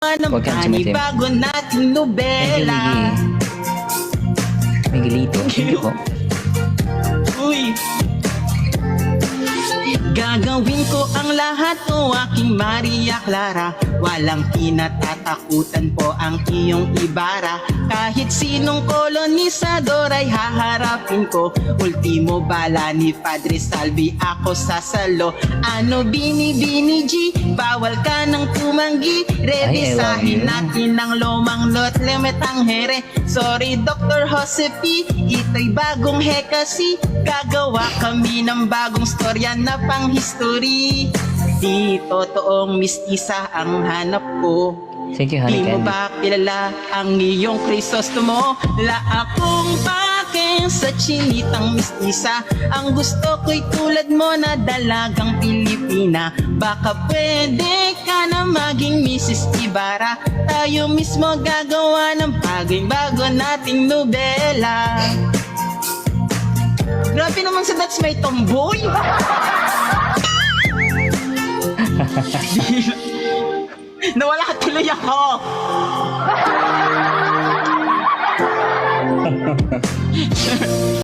ng Huwag kang sumitim. panibago nating nobela. Miguelito. Sige po. Uy! Gagawin ko ang lahat o aking Maria Clara. Walang kinatatakutan po ang iyong Ibarra. Kahit sinong kolonisador ay haharapin ko. Ultimo bala ni Padre Salvi, ako sasalo. Ano bini G, bawal ka nang tumanggi. Revisahin natin ang lumang lot limit ang here. Sorry Dr. Jose P, ito'y bagong hekasi. Gagawa kami ng bagong storya na pang-history. Di totoong mistisa ang hanap ko. Thank you, Di honey mo candy. ba kilala ang iyong Crisostomo? La akong pake sa chinitang mistisa. Ang gusto ko'y tulad mo na dalagang Pilipina. Baka pwede ka na maging Mrs. Ibarra. Tayo mismo gagawa ng bago nating nobela. Grabe naman sa That's My Tomboy. Nawala tuloy ako.